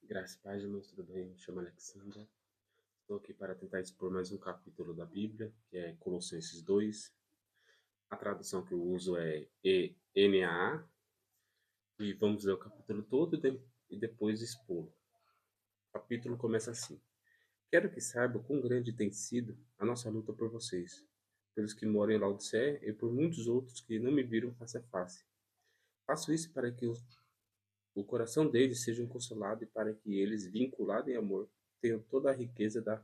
Graças a Deus, irmãos, tudo bem? Me chamo Alexandra. Estou aqui para tentar expor mais um capítulo da Bíblia, que é Colossenses 2. A tradução que eu uso é ENAA, e vamos ler o capítulo todo e depois expor. O capítulo começa assim: Quero que saiba quão grande tem sido a nossa luta por vocês, pelos que moram em Laodiceia e por muitos outros que não me viram face a face. Faço isso para que o coração deles seja consolado e para que eles, vinculados em amor, tenham toda a riqueza da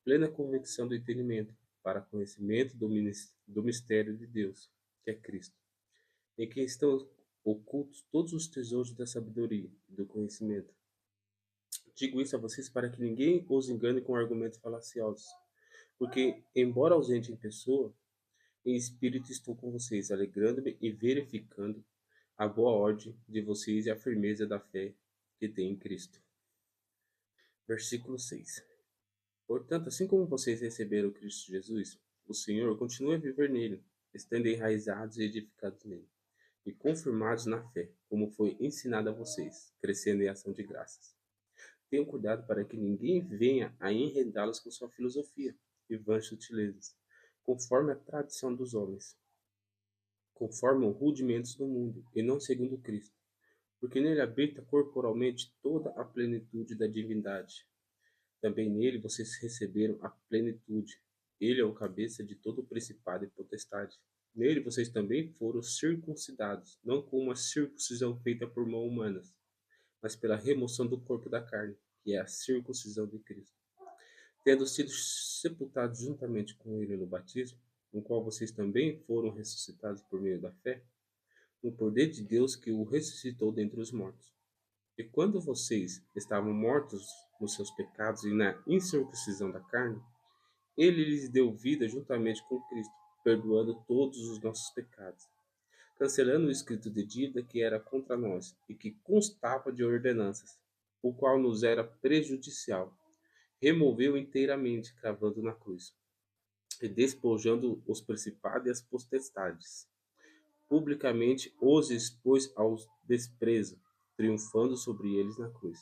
plena convicção do entendimento, para conhecimento do mistério de Deus, que é Cristo, em quem estão ocultos todos os tesouros da sabedoria e do conhecimento. Digo isso a vocês para que ninguém os engane com argumentos falaciosos, porque, embora ausente em pessoa, em espírito estou com vocês, alegrando-me e verificando a boa ordem de vocês e a firmeza da fé que tem em Cristo. Versículo 6. Portanto, assim como vocês receberam Cristo Jesus, o Senhor, continue a viver nele, estando enraizados e edificados nele, e confirmados na fé, como foi ensinado a vocês, crescendo em ação de graças. Tenham cuidado para que ninguém venha a enredá-los com sua filosofia e vãs sutilezas, conforme a tradição dos homens, conforme os rudimentos do mundo, e não segundo Cristo, porque nele habita corporalmente toda a plenitude da divindade. Também nele vocês receberam a plenitude. Ele é o cabeça de todo o principado e potestade. Nele vocês também foram circuncidados, não com uma circuncisão feita por mãos humanas, mas pela remoção do corpo da carne, que é a circuncisão de Cristo. Tendo sido sepultados juntamente com ele no batismo, no qual vocês também foram ressuscitados por meio da fé, no poder de Deus que o ressuscitou dentre os mortos. E quando vocês estavam mortos nos seus pecados e na incircuncisão da carne, ele lhes deu vida juntamente com Cristo, perdoando todos os nossos pecados, cancelando o escrito de dívida que era contra nós e que constava de ordenanças, o qual nos era prejudicial. Removeu inteiramente, cravando na cruz, e despojando os principados e as potestades. Publicamente os expôs ao desprezo, triunfando sobre eles na cruz.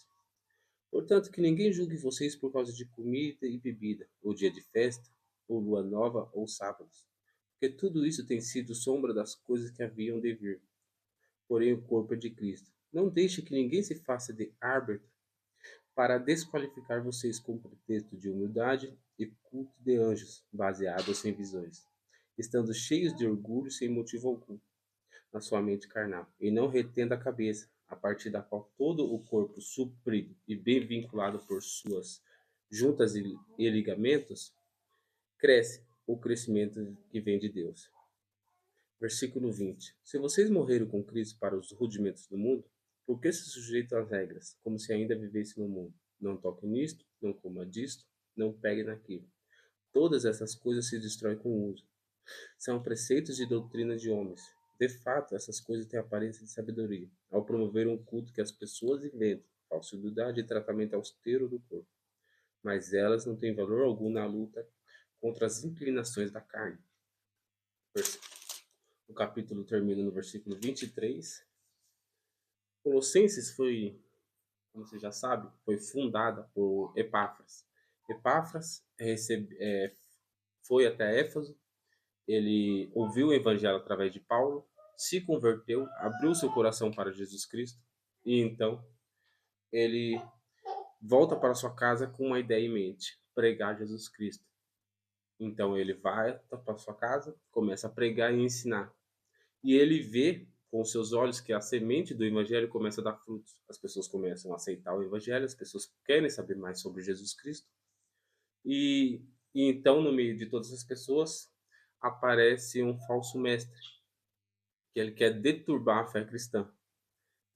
Portanto, que ninguém julgue vocês por causa de comida e bebida, ou dia de festa, ou lua nova, ou sábados, porque tudo isso tem sido sombra das coisas que haviam de vir. Porém, o corpo é de Cristo. Não deixe que ninguém se faça de árbitro para desqualificar vocês com pretexto de humildade e culto de anjos, baseados em visões, estando cheios de orgulho sem motivo algum na sua mente carnal, e não retendo a cabeça, a partir da qual todo o corpo, suprido e bem vinculado por suas juntas e ligamentos, cresce o crescimento que vem de Deus. Versículo 20. Se vocês morreram com Cristo para os rudimentos do mundo, por que se sujeitam às regras, como se ainda vivessem no mundo? Não toque nisto, não coma disto, não pegue naquilo. Todas essas coisas se destroem com o uso. São preceitos e doutrinas de homens. De fato, essas coisas têm aparência de sabedoria, ao promover um culto que as pessoas inventam, falsidade e tratamento austero do corpo. Mas elas não têm valor algum na luta contra as inclinações da carne. O capítulo termina no versículo 23. Colossenses foi, como você já sabe, foi fundada por Epáfras. Epáfras foi até Éfeso. Ele ouviu o evangelho através de Paulo, se converteu, abriu seu coração para Jesus Cristo e então ele volta para sua casa com uma ideia em mente: pregar Jesus Cristo. Então ele vai para sua casa, começa a pregar e ensinar. E ele vê com seus olhos que a semente do evangelho começa a dar frutos. As pessoas começam a aceitar o evangelho, as pessoas querem saber mais sobre Jesus Cristo. E, e então, no meio de todas as pessoas, aparece um falso mestre, que ele quer deturbar a fé cristã.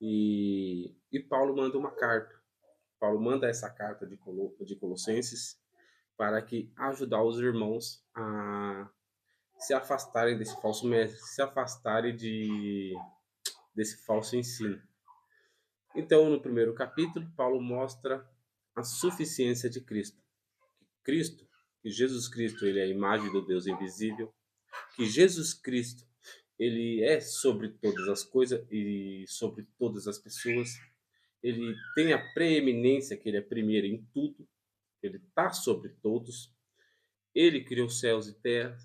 E Paulo manda uma carta. Paulo manda essa carta de Colossenses para que ajudar os irmãos a se afastarem desse falso mestre, se afastarem desse falso ensino. Então, no primeiro capítulo, Paulo mostra a suficiência de Cristo. Cristo, que Jesus Cristo, ele é a imagem do Deus invisível, que Jesus Cristo, ele é sobre todas as coisas e sobre todas as pessoas, ele tem a preeminência, que ele é primeiro em tudo, ele está sobre todos, ele criou céus e terra,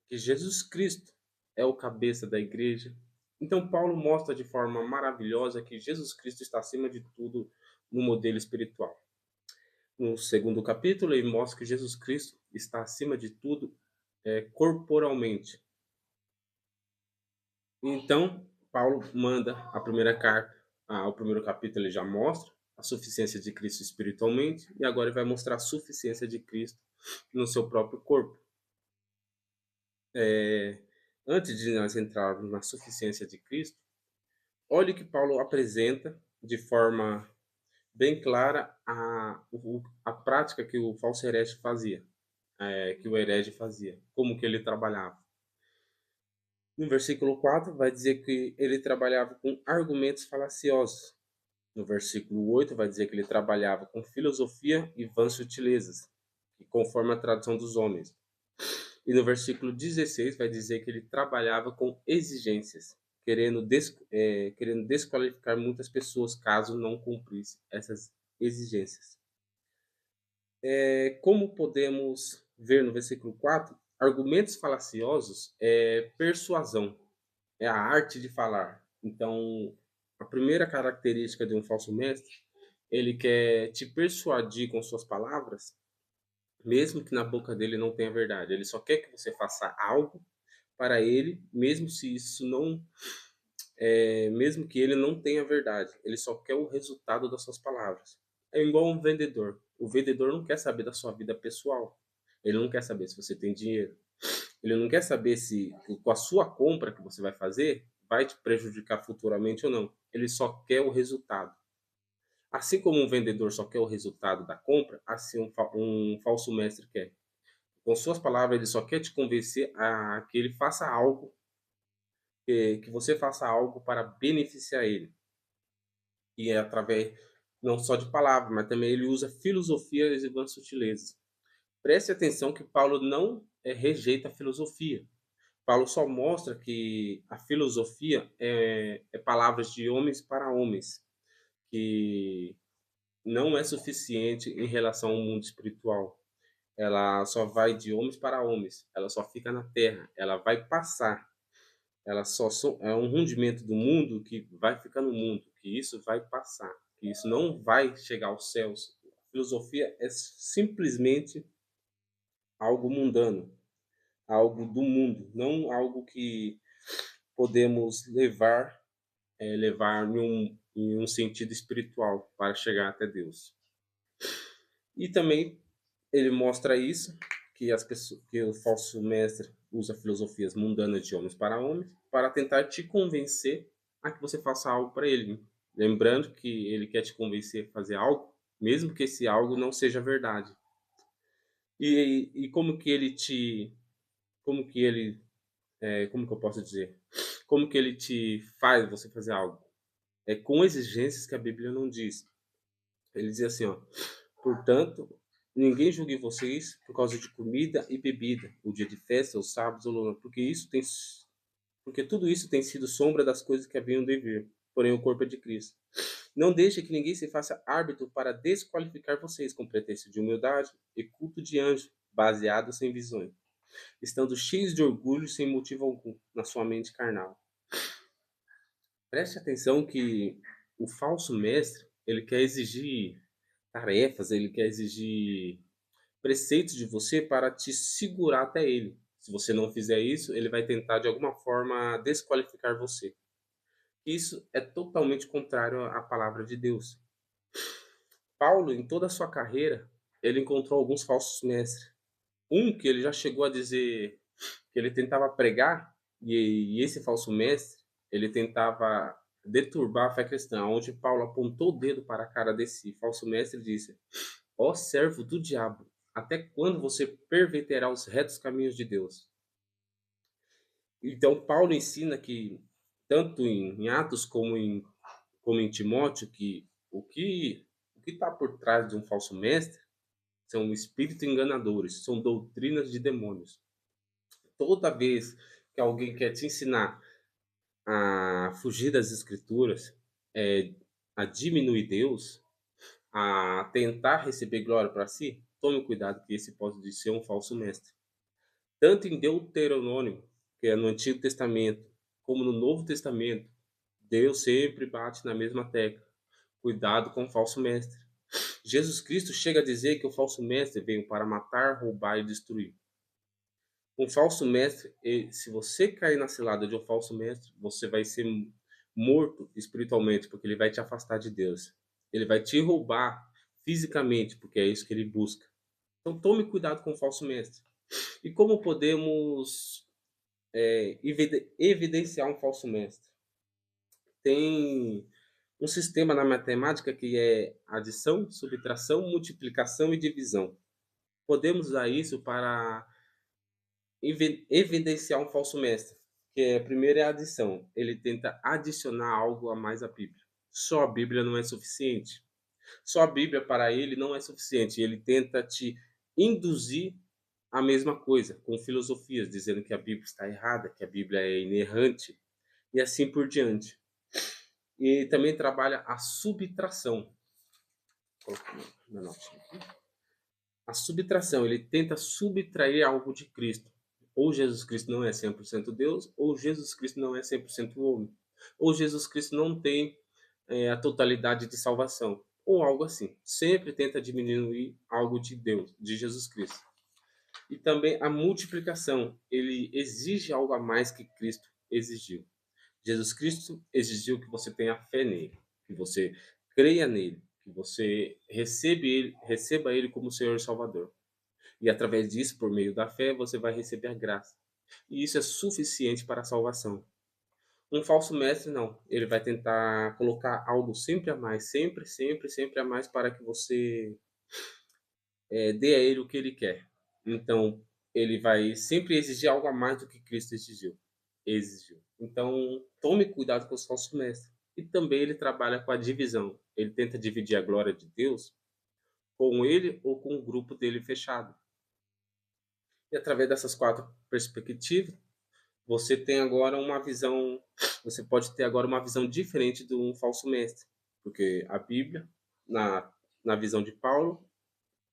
que Jesus Cristo é o cabeça da igreja. Então, Paulo mostra de forma maravilhosa que Jesus Cristo está acima de tudo no modelo espiritual. No segundo capítulo, ele mostra que Jesus Cristo está acima de tudo corporalmente. Então, Paulo manda a primeira carta, o primeiro capítulo ele já mostra a suficiência de Cristo espiritualmente, e agora ele vai mostrar a suficiência de Cristo no seu próprio corpo. Antes de nós entrarmos na suficiência de Cristo, olhe que Paulo apresenta de forma bem clara a prática que o falso herege fazia, que o herege fazia, como que ele trabalhava. No versículo 4 vai dizer que ele trabalhava com argumentos falaciosos. No versículo 8 vai dizer que ele trabalhava com filosofia e vãs sutilezas, conforme a tradução dos homens. E no versículo 16 vai dizer que ele trabalhava com exigências, querendo desqualificar muitas pessoas caso não cumprisse essas exigências. Como podemos ver no versículo 4, argumentos falaciosos é persuasão, é a arte de falar. Então, a primeira característica de um falso mestre, ele quer te persuadir com suas palavras, mesmo que na boca dele não tenha verdade. Ele só quer que você faça algo para ele, mesmo se isso não, mesmo que ele não tenha verdade. Ele só quer o resultado das suas palavras. É igual um vendedor. O vendedor não quer saber da sua vida pessoal. Ele não quer saber se você tem dinheiro. Ele não quer saber se com a sua compra que você vai fazer vai te prejudicar futuramente ou não. Ele só quer o resultado. Assim como um vendedor só quer o resultado da compra, assim um falso mestre quer. Com suas palavras, ele só quer te convencer a que ele faça algo, que você faça algo para beneficiar ele. E é através não só de palavras, mas também ele usa filosofias e vãs sutilezas. Preste atenção que Paulo não rejeita a filosofia. Paulo só mostra que a filosofia é palavras de homens para homens, que não é suficiente em relação ao mundo espiritual. Ela só vai de homens para homens, ela só fica na terra, ela vai passar. Ela é um rudimento do mundo que vai ficar no mundo, que isso vai passar, que isso não vai chegar aos céus. A filosofia é simplesmente algo mundano, algo do mundo, não algo que podemos levar em um sentido espiritual para chegar até Deus. E também ele mostra isso, que que o falso mestre usa filosofias mundanas de homens para tentar te convencer a que você faça algo para ele. Lembrando que ele quer te convencer a fazer algo, mesmo que esse algo não seja verdade. E como que ele te, como que ele, como que eu posso dizer? Como que ele te faz você fazer algo? É com exigências que a Bíblia não diz. Ele diz assim, ó: portanto, ninguém julgue vocês por causa de comida e bebida, o dia de festa, os sábados, ou lua, porque tudo isso tem sido sombra das coisas que haviam de vir. Porém, o corpo é de Cristo. Não deixe que ninguém se faça árbitro para desqualificar vocês com pretexto de humildade e culto de anjo, baseados em visões, estando cheios de orgulho sem motivo algum na sua mente carnal. Preste atenção que o falso mestre, ele quer exigir tarefas, ele quer exigir preceitos de você para te segurar até ele. Se você não fizer isso, ele vai tentar de alguma forma desqualificar você. Isso é totalmente contrário à palavra de Deus. Paulo, em toda a sua carreira, ele encontrou alguns falsos mestres. Um que ele já chegou a dizer que ele tentava pregar, e esse falso mestre, ele tentava deturbar a fé cristã, onde Paulo apontou o dedo para a cara desse falso mestre e disse: ó servo do diabo, até quando você perverterá os retos caminhos de Deus? Então, Paulo ensina que, tanto em Atos como em Timóteo, que o que está por trás de um falso mestre são espíritos enganadores, são doutrinas de demônios. Toda vez que alguém quer te ensinar a fugir das escrituras, é, a diminuir Deus, a tentar receber glória para si, tome cuidado que esse pode ser um falso mestre. Tanto em Deuteronômio, que é no Antigo Testamento, como no Novo Testamento, Deus sempre bate na mesma tecla. Cuidado com o falso mestre. Jesus Cristo chega a dizer que o falso mestre veio para matar, roubar e destruir. Um falso mestre, se você cair na cilada de um falso mestre, você vai ser morto espiritualmente, porque ele vai te afastar de Deus. Ele vai te roubar fisicamente, porque é isso que ele busca. Então tome cuidado com o falso mestre. E como podemos evidenciar um falso mestre? Tem um sistema na matemática que é adição, subtração, multiplicação e divisão. Podemos usar isso para evidenciar um falso mestre, que é, primeiro é a adição. Ele tenta adicionar algo a mais à Bíblia. Só a Bíblia não é suficiente. Só a Bíblia para ele não é suficiente. Ele tenta te induzir a mesma coisa, com filosofias, dizendo que a Bíblia está errada, que a Bíblia é inerrante, e assim por diante. E também trabalha a subtração. A subtração, ele tenta subtrair algo de Cristo. Ou Jesus Cristo não é 100% Deus, ou Jesus Cristo não é 100% homem. Ou Jesus Cristo não tem a totalidade de salvação. Ou algo assim. Sempre tenta diminuir algo de Deus, de Jesus Cristo. E também a multiplicação. Ele exige algo a mais que Cristo exigiu. Jesus Cristo exigiu que você tenha fé nele, que você creia nele, que você receba ele como Senhor e Salvador. E através disso, por meio da fé, você vai receber a graça. E isso é suficiente para a salvação. Um falso mestre, não. Ele vai tentar colocar algo sempre a mais, sempre, sempre, sempre a mais para que você dê a ele o que ele quer. Então, ele vai sempre exigir algo a mais do que Cristo exigiu. Então, tome cuidado com os falsos mestres. E também ele trabalha com a divisão. Ele tenta dividir a glória de Deus com ele ou com o grupo dele fechado. E através dessas quatro perspectivas, você tem agora uma visão, você pode ter agora uma visão diferente de um falso mestre. Porque a Bíblia, na visão de Paulo,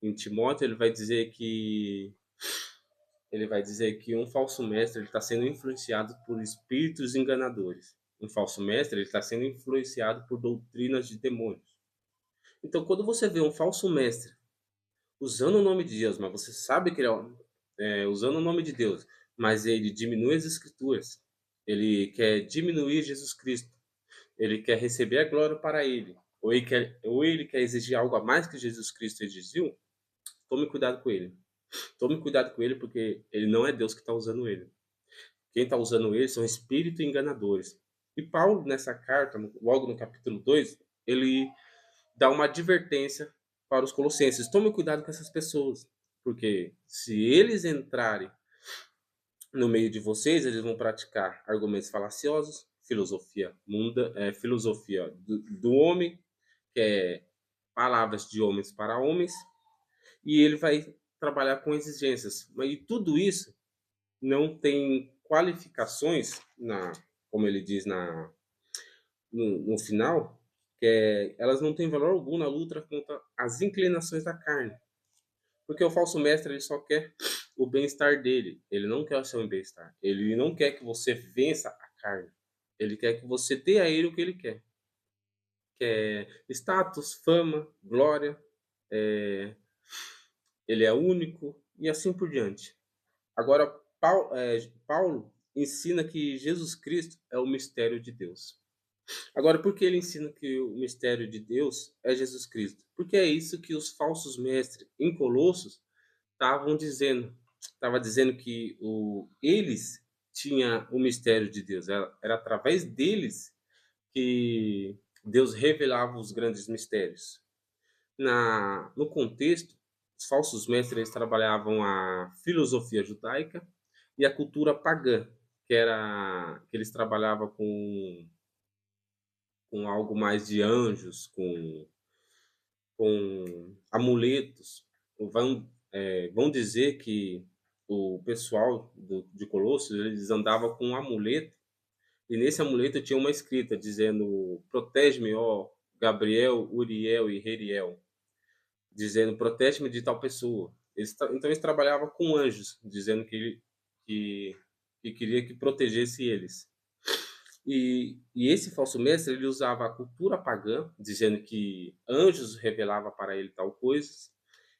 em Timóteo, ele vai dizer que um falso mestre está sendo influenciado por espíritos enganadores. Um falso mestre está sendo influenciado por doutrinas de demônios. Então, quando você vê um falso mestre usando o nome de Deus, mas você sabe que ele usando o nome de Deus, mas ele diminui as escrituras, ele quer diminuir Jesus Cristo, ele quer receber a glória para ele, ou ele quer exigir algo a mais que Jesus Cristo exigiu, tome cuidado com ele. Tome cuidado com ele, porque ele não é Deus que está usando ele. Quem está usando ele são espíritos enganadores. E Paulo, nessa carta, logo no capítulo 2, ele dá uma advertência para os colossenses. Tome cuidado com essas pessoas, porque se eles entrarem no meio de vocês, eles vão praticar argumentos falaciosos, filosofia do homem, que é palavras de homens para homens, e ele vai trabalhar com exigências. E tudo isso não tem qualificações, como ele diz no final, elas não têm valor algum na luta contra as inclinações da carne. Porque o falso mestre ele só quer o bem-estar dele, ele não quer o seu bem-estar. Ele não quer que você vença a carne. Ele quer que você dê a ele o que ele quer. Que é status, fama, glória, ele é único e assim por diante. Agora, Paulo ensina que Jesus Cristo é o mistério de Deus. Agora, por que ele ensina que o mistério de Deus é Jesus Cristo? Porque é isso que os falsos mestres em Colossos estavam dizendo. Estava dizendo que eles tinham o mistério de Deus. Era através deles que Deus revelava os grandes mistérios. No contexto, os falsos mestres trabalhavam a filosofia judaica e a cultura pagã, que eles trabalhavam com algo mais de anjos, com amuletos. Vão dizer que o pessoal de Colossos eles andavam com um amuleto, e nesse amuleto tinha uma escrita dizendo: protege-me, ó Gabriel, Uriel e Reriel, dizendo: protege-me de tal pessoa. Então eles trabalhavam com anjos, dizendo que, que queria que protegesse eles. E esse falso mestre, ele usava a cultura pagã, dizendo que anjos revelavam para ele tal coisas,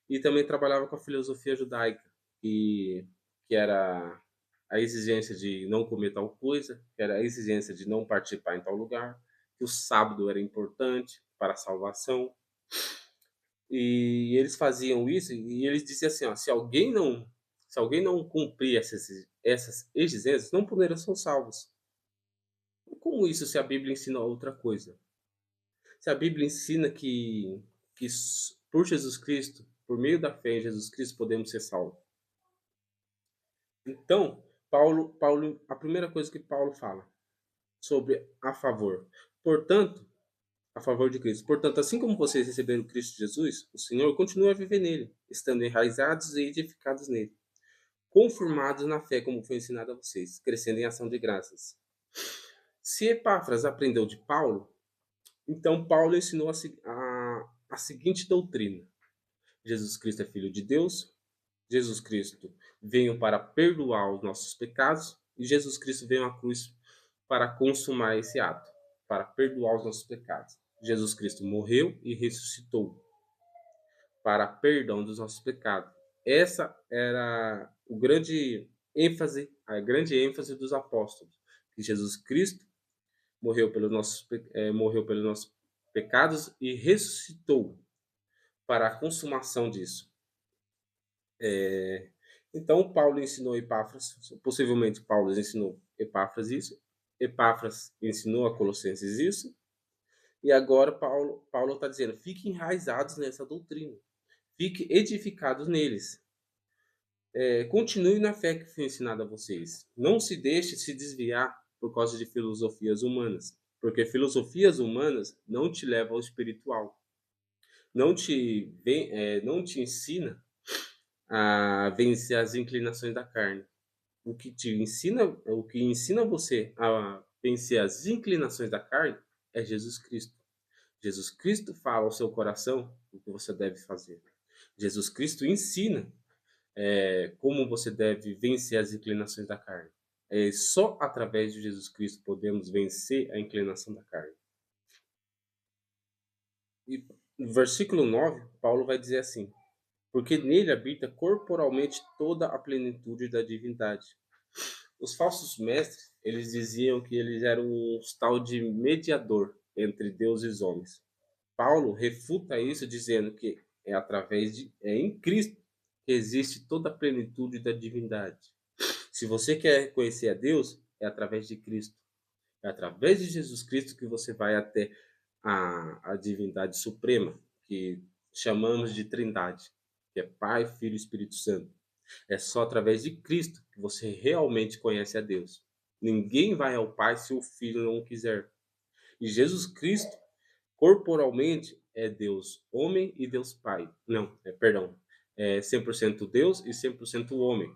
e também trabalhava com a filosofia judaica, que, que era a exigência de não comer tal coisa, que era a exigência de não participar em tal lugar, que o sábado era importante para a salvação. E eles faziam isso e eles diziam assim, ó, se alguém não cumprir essas exigências, não poderão ser salvos. Como isso se a Bíblia ensina outra coisa? Se a Bíblia ensina que por Jesus Cristo, por meio da fé em Jesus Cristo, podemos ser salvos. Então, Paulo, a primeira coisa que Paulo fala sobre a favor. Portanto, a favor de Cristo. Portanto, assim como vocês receberam Cristo Jesus, o Senhor, continua a viver nele, estando enraizados e edificados nele, conformados na fé como foi ensinado a vocês, crescendo em ação de graças. Se Epáfras aprendeu de Paulo, então Paulo ensinou a seguinte doutrina: Jesus Cristo é Filho de Deus, Jesus Cristo veio para perdoar os nossos pecados e Jesus Cristo veio à cruz para consumar esse ato, para perdoar os nossos pecados. Jesus Cristo morreu e ressuscitou para perdão dos nossos pecados. Essa era a grande ênfase dos apóstolos, que Jesus Cristo morreu pelos nossos pecados e ressuscitou para a consumação disso. Então, Paulo ensinou Epáfras, possivelmente Paulo ensinou Epáfras isso, Epáfras ensinou a Colossenses isso, e agora Paulo está dizendo: fiquem enraizados nessa doutrina, fiquem edificados neles. Continue na fé que foi ensinada a vocês. Não se deixe se desviar por causa de filosofias humanas, porque filosofias humanas não te levam ao espiritual, não te ensina a vencer as inclinações da carne. O que ensina você a vencer as inclinações da carne é Jesus Cristo. Jesus Cristo fala ao seu coração o que você deve fazer. Jesus Cristo ensina como você deve vencer as inclinações da carne. Só através de Jesus Cristo podemos vencer a inclinação da carne. E no versículo 9, Paulo vai dizer assim: porque nele habita corporalmente toda a plenitude da divindade. Os falsos mestres, eles diziam que eles eram um tal de mediador entre Deus e os homens. Paulo refuta isso dizendo que é em Cristo que existe toda a plenitude da divindade. Se você quer conhecer a Deus, é através de Cristo. É através de Jesus Cristo que você vai até a divindade suprema, que chamamos de Trindade, que é Pai, Filho e Espírito Santo. É só através de Cristo que você realmente conhece a Deus. Ninguém vai ao Pai se o Filho não quiser. E Jesus Cristo, corporalmente, é Deus homem e Deus Pai. Não, perdão. É 100% Deus e 100% homem.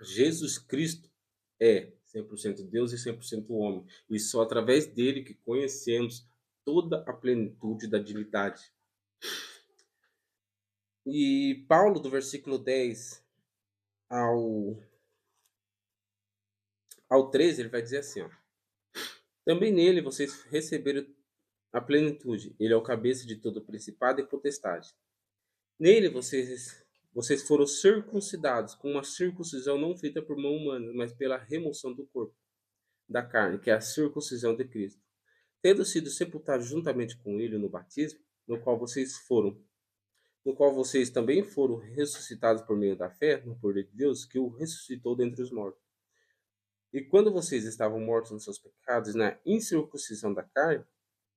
Jesus Cristo é 100% Deus e 100% homem. E só através dele que conhecemos toda a plenitude da divindade. E Paulo, do versículo 10 ao 13, ele vai dizer assim, ó: também nele vocês receberam a plenitude. Ele é o cabeça de todo principado e potestade. Nele vocês foram circuncidados com uma circuncisão não feita por mão humana, mas pela remoção do corpo, da carne, que é a circuncisão de Cristo. Tendo sido sepultados juntamente com ele no batismo, no qual vocês também foram ressuscitados por meio da fé no poder de Deus, que o ressuscitou dentre os mortos. E quando vocês estavam mortos nos seus pecados, na incircuncisão da carne,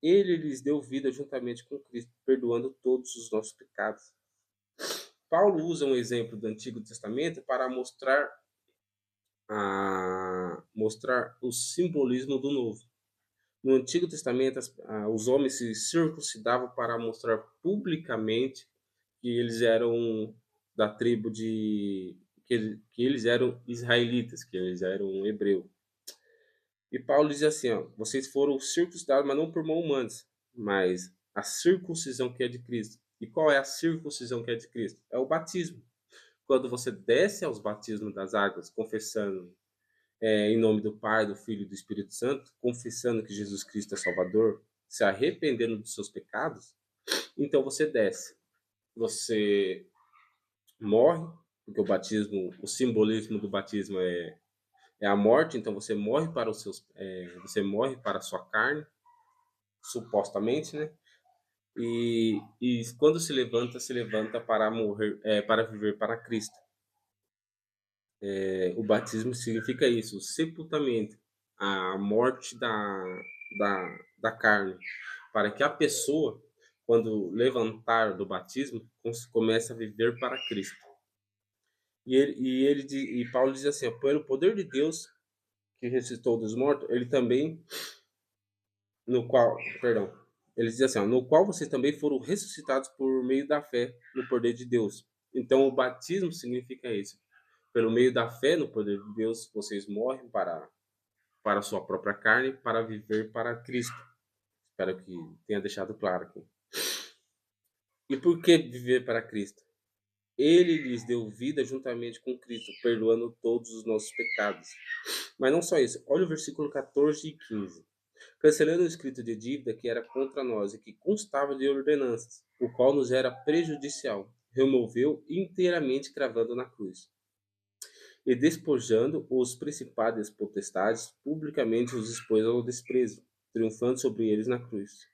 ele lhes deu vida juntamente com Cristo, perdoando todos os nossos pecados. Paulo usa um exemplo do Antigo Testamento para mostrar o simbolismo do Novo. No Antigo Testamento, os homens se circuncidavam para mostrar publicamente que eles eram da tribo que eles eram israelitas, que eles eram hebreus. E Paulo diz assim, ó: vocês foram circuncidados, mas não por mão humana, mas a circuncisão que é de Cristo. E qual é a circuncisão que é de Cristo? É o batismo. Quando você desce aos batismos das águas, confessando em nome do Pai, do Filho e do Espírito Santo, confessando que Jesus Cristo é Salvador, se arrependendo dos seus pecados, então você desce. Você morre, porque o batismo, o simbolismo do batismo é a morte, então você morre para os seus, você morre para a sua carne, supostamente, né? E quando se levanta para morrer, para viver para Cristo. O batismo significa isso, o sepultamento, a morte da carne, para que a pessoa, quando levantar do batismo, comece a viver para Cristo. E Paulo diz assim: pelo poder de Deus que ressuscitou dos mortos, ele também, no qual, perdão, ele diz assim: no qual vocês também foram ressuscitados por meio da fé no poder de Deus. Então, o batismo significa isso. Pelo meio da fé no poder de Deus, vocês morrem para a sua própria carne, para viver para Cristo. Espero que tenha deixado claro aqui. E por que viver para Cristo? Ele lhes deu vida juntamente com Cristo, perdoando todos os nossos pecados. Mas não só isso. Olha o versículo 14 e 15. Cancelando o escrito de dívida que era contra nós e que constava de ordenanças, o qual nos era prejudicial, removeu inteiramente cravando na cruz. E despojando os principados e potestades, publicamente os expôs ao desprezo, triunfando sobre eles na cruz.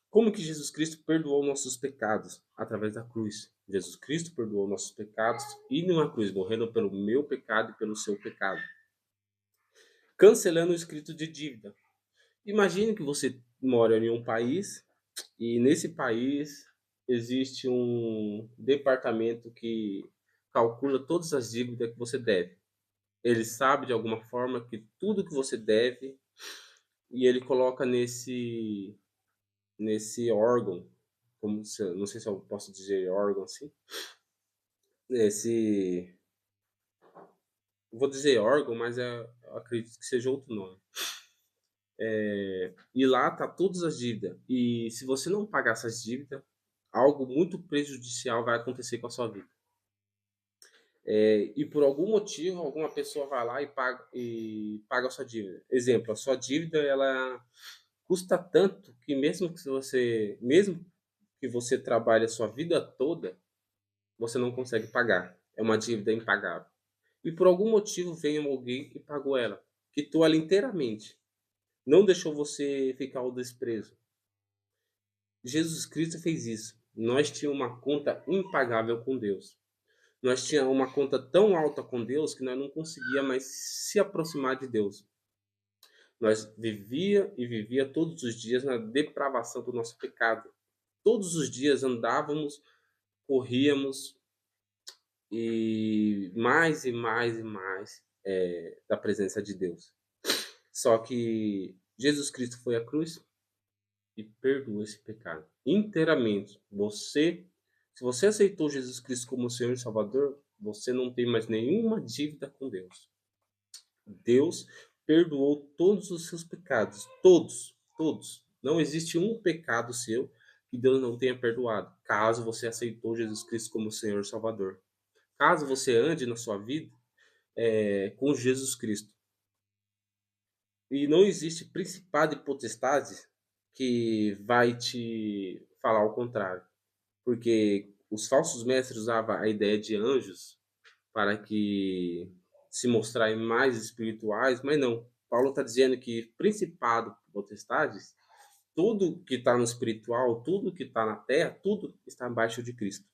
Como que Jesus Cristo perdoou nossos pecados? Através da cruz. Jesus Cristo perdoou nossos pecados e numa cruz, morrendo pelo meu pecado e pelo seu pecado. Cancelando o escrito de dívida. Imagine que você mora em um país e nesse país existe um departamento que calcula todas as dívidas que você deve. Ele sabe de alguma forma que tudo que você deve e ele coloca nesse órgão, como se, não sei se eu posso dizer órgão assim, nesse, vou dizer órgão, mas eu acredito que seja outro nome. E lá tá todas as dívidas. E se você não pagar essas dívidas, algo muito prejudicial vai acontecer com a sua vida. E por algum motivo, alguma pessoa vai lá e paga a sua dívida. Exemplo, a sua dívida ela custa tanto que mesmo que você trabalhe a sua vida toda, você não consegue pagar. É uma dívida impagável. E por algum motivo vem alguém e pagou ela, quitou ela inteiramente. Não deixou você ficar ao desprezo. Jesus Cristo fez isso. Nós tínhamos uma conta impagável com Deus. Nós tínhamos uma conta tão alta com Deus que nós não conseguia mais se aproximar de Deus. Nós vivia todos os dias na depravação do nosso pecado. Todos os dias andávamos, corríamos e mais da presença de Deus. Só que Jesus Cristo foi à cruz e perdoou esse pecado inteiramente. Se você aceitou Jesus Cristo como Senhor e Salvador, você não tem mais nenhuma dívida com Deus. Deus perdoou todos os seus pecados, todos, todos. Não existe um pecado seu que Deus não tenha perdoado, caso você aceitou Jesus Cristo como Senhor e Salvador. Caso você ande na sua vida com Jesus Cristo. E não existe principado e potestade que vai te falar o contrário. Porque os falsos mestres usavam a ideia de anjos para que se mostrarem mais espirituais, mas não. Paulo está dizendo que principado, potestades, tudo que está no espiritual, tudo que está na terra, tudo está abaixo de Cristo.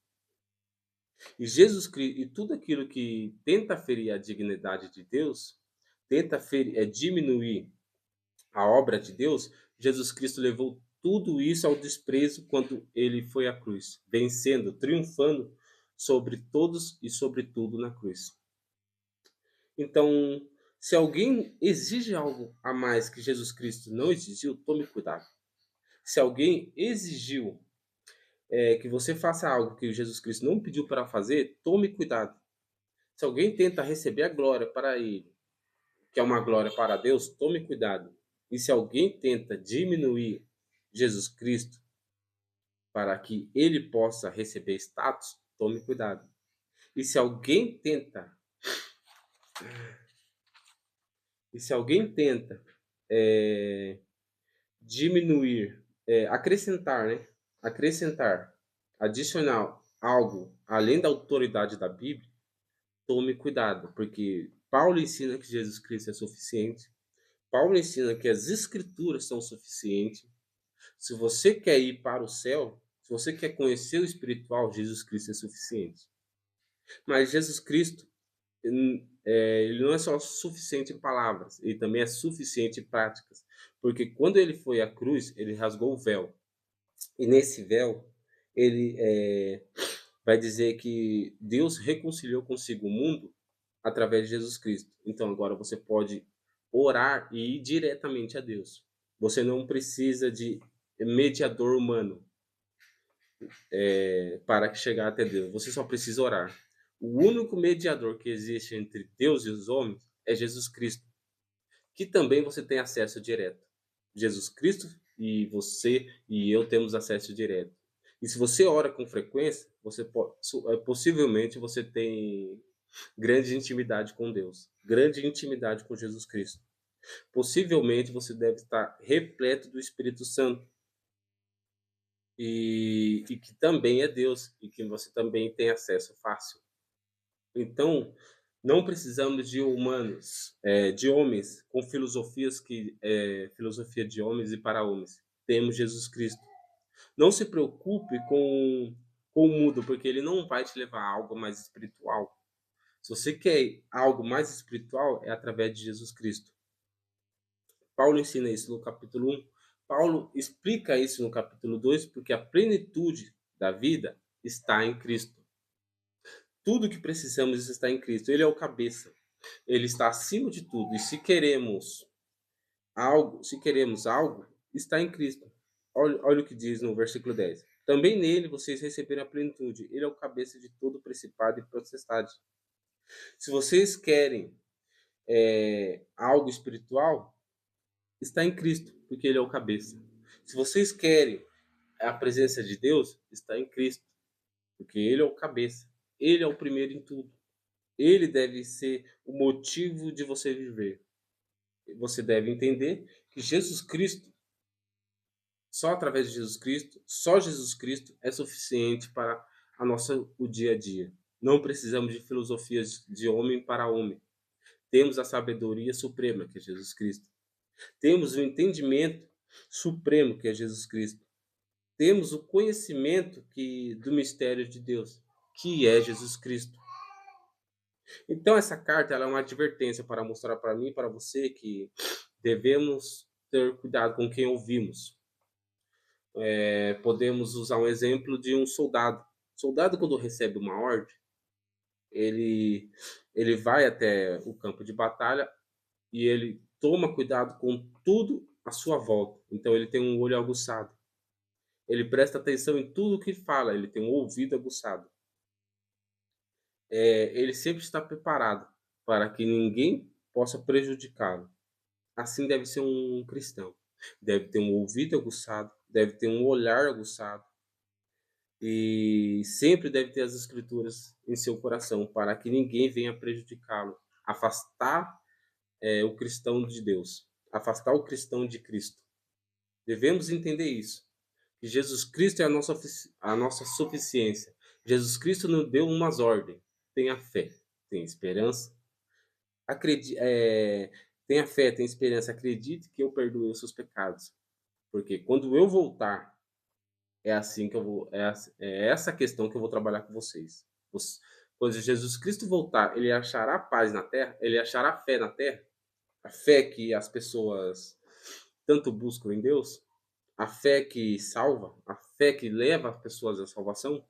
E Jesus Cristo, e tudo aquilo que tenta ferir a dignidade de Deus, tenta diminuir a obra de Deus, Jesus Cristo levou tudo isso ao desprezo quando ele foi à cruz, vencendo, triunfando sobre todos e sobre tudo na cruz. Então, se alguém exige algo a mais que Jesus Cristo não exigiu, tome cuidado. Se alguém exigiu que você faça algo que Jesus Cristo não pediu para fazer, tome cuidado. Se alguém tenta receber a glória para ele, que é uma glória para Deus, tome cuidado. E se alguém tenta diminuir Jesus Cristo para que ele possa receber status, tome cuidado. E se alguém tenta, e se alguém tenta é, diminuir, acrescentar, né? Acrescentar, adicionar algo além da autoridade da Bíblia, tome cuidado, porque Paulo ensina que Jesus Cristo é suficiente. Paulo ensina que as escrituras são suficientes. Se você quer ir para o céu, se você quer conhecer o espiritual, Jesus Cristo é suficiente. Mas Jesus Cristo, ele não é só suficiente em palavras, ele também é suficiente em práticas. Porque quando ele foi à cruz, ele rasgou o véu. E nesse véu, ele vai dizer que Deus reconciliou consigo o mundo através de Jesus Cristo. Então agora você pode orar e ir diretamente a Deus. Você não precisa de mediador humano para chegar até Deus. Você só precisa orar. O único mediador que existe entre Deus e os homens é Jesus Cristo, que também você tem acesso direto. Jesus Cristo e você e eu temos acesso direto. E se você ora com frequência, possivelmente você tem grande intimidade com Deus, grande intimidade com Jesus Cristo. Possivelmente você deve estar repleto do Espírito Santo e que também é Deus e que você também tem acesso fácil. Então, não precisamos de humanos, de homens com filosofias filosofia de homens e para homens. Temos Jesus Cristo. Não se preocupe com o mundo, porque ele não vai te levar a algo mais espiritual. Se você quer algo mais espiritual, é através de Jesus Cristo. Paulo ensina isso no capítulo 1. Paulo explica isso no capítulo 2, porque a plenitude da vida está em Cristo. Tudo que precisamos está em Cristo. Ele é o cabeça. Ele está acima de tudo. E se queremos algo, está em Cristo. Olha o que diz no versículo 10. Também nele vocês receberam a plenitude. Ele é o cabeça de todo principado e potestade. Se vocês querem algo espiritual, está em Cristo, porque ele é o cabeça. Se vocês querem a presença de Deus, está em Cristo, porque ele é o cabeça. Ele é o primeiro em tudo. Ele deve ser o motivo de você viver. Você deve entender que Jesus Cristo, só através de Jesus Cristo, só Jesus Cristo é suficiente para o dia a dia. Não precisamos de filosofias de homem para homem. Temos a sabedoria suprema, que é Jesus Cristo. Temos o entendimento supremo, que é Jesus Cristo. Temos o conhecimento do mistério de Deus, que é Jesus Cristo. Então essa carta ela é uma advertência para mostrar para mim e para você que devemos ter cuidado com quem ouvimos. Podemos usar um exemplo de um soldado. O soldado, quando recebe uma ordem, ele vai até o campo de batalha e ele toma cuidado com tudo à sua volta. Então ele tem um olho aguçado. Ele presta atenção em tudo que fala, ele tem um ouvido aguçado. Ele sempre está preparado para que ninguém possa prejudicá-lo. Assim deve ser um cristão. Deve ter um ouvido aguçado, deve ter um olhar aguçado e sempre deve ter as escrituras em seu coração para que ninguém venha prejudicá-lo, afastar o cristão de Deus, afastar o cristão de Cristo. Devemos entender isso, que Jesus Cristo é a nossa suficiência. Jesus Cristo nos deu umas ordens. Tenha fé, tenha esperança, tenha fé, tenha esperança, acredite que eu perdoei os seus pecados. Porque quando eu voltar, é assim que eu vou. É essa questão que eu vou trabalhar com vocês. Quando Jesus Cristo voltar, ele achará paz na terra, ele achará fé na terra, a fé que as pessoas tanto buscam em Deus, a fé que salva, a fé que leva as pessoas à salvação.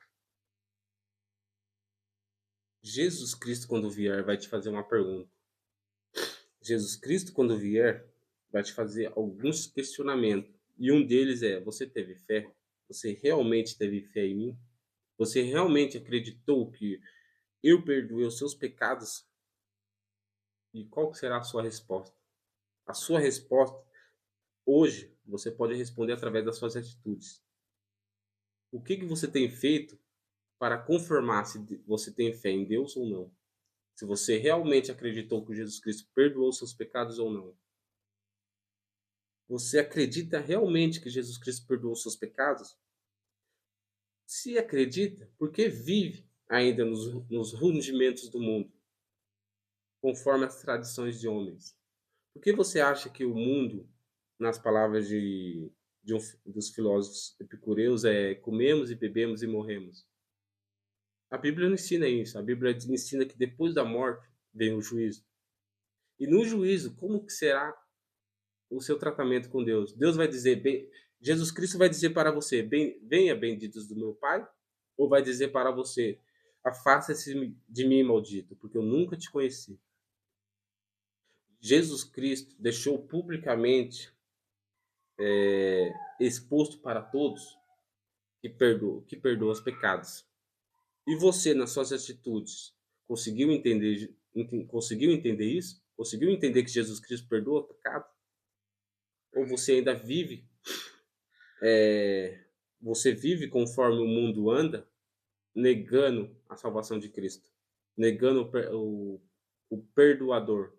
Jesus Cristo, quando vier, vai te fazer uma pergunta. Jesus Cristo, quando vier, vai te fazer alguns questionamentos. E um deles é: você teve fé? Você realmente teve fé em mim? Você realmente acreditou que eu perdoei os seus pecados? E qual será a sua resposta? A sua resposta Hoje, você pode responder através das suas atitudes. O que você tem feito para confirmar se você tem fé em Deus ou não? Se você realmente acreditou que Jesus Cristo perdoou seus pecados ou não? Você acredita realmente que Jesus Cristo perdoou seus pecados? Se acredita, por que vive ainda nos rudimentos do mundo, conforme as tradições de homens? Por que você acha que o mundo, nas palavras dos filósofos epicureus, é comemos e bebemos e morremos? A Bíblia não ensina isso. A Bíblia ensina que depois da morte vem o juízo. E no juízo, como que será o seu tratamento com Deus? Deus vai dizer, Jesus Cristo vai dizer para você, venha benditos do meu Pai? Ou vai dizer para você, afasta-se de mim, maldito, porque eu nunca te conheci? Jesus Cristo deixou publicamente exposto para todos que perdoa os pecados. E você, nas suas atitudes, conseguiu entender isso? Conseguiu entender que Jesus Cristo perdoa o pecado? Ou você ainda vive, você vive conforme o mundo anda, negando a salvação de Cristo, negando o perdoador,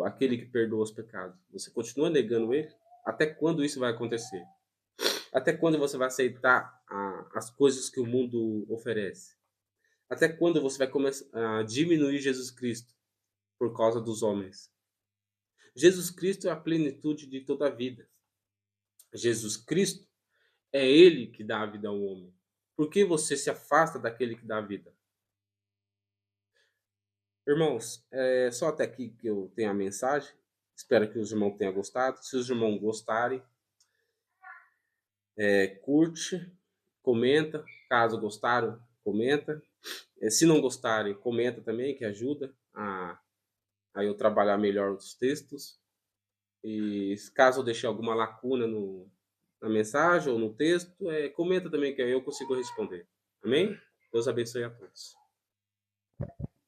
aquele que perdoa os pecados? Você continua negando ele? Até quando isso vai acontecer? Até quando você vai aceitar as coisas que o mundo oferece? Até quando você vai começar a diminuir Jesus Cristo por causa dos homens? Jesus Cristo é a plenitude de toda a vida. Jesus Cristo é Ele que dá a vida ao homem. Por que você se afasta daquele que dá a vida? Irmãos, é só até aqui que eu tenho a mensagem. Espero que os irmãos tenham gostado. Se os irmãos gostarem, curte, comenta. Caso gostaram, comenta. Se não gostarem, comenta também, que ajuda a eu trabalhar melhor os textos. E caso eu deixe alguma lacuna na mensagem ou no texto, comenta também, que aí eu consigo responder. Amém? Deus abençoe a todos.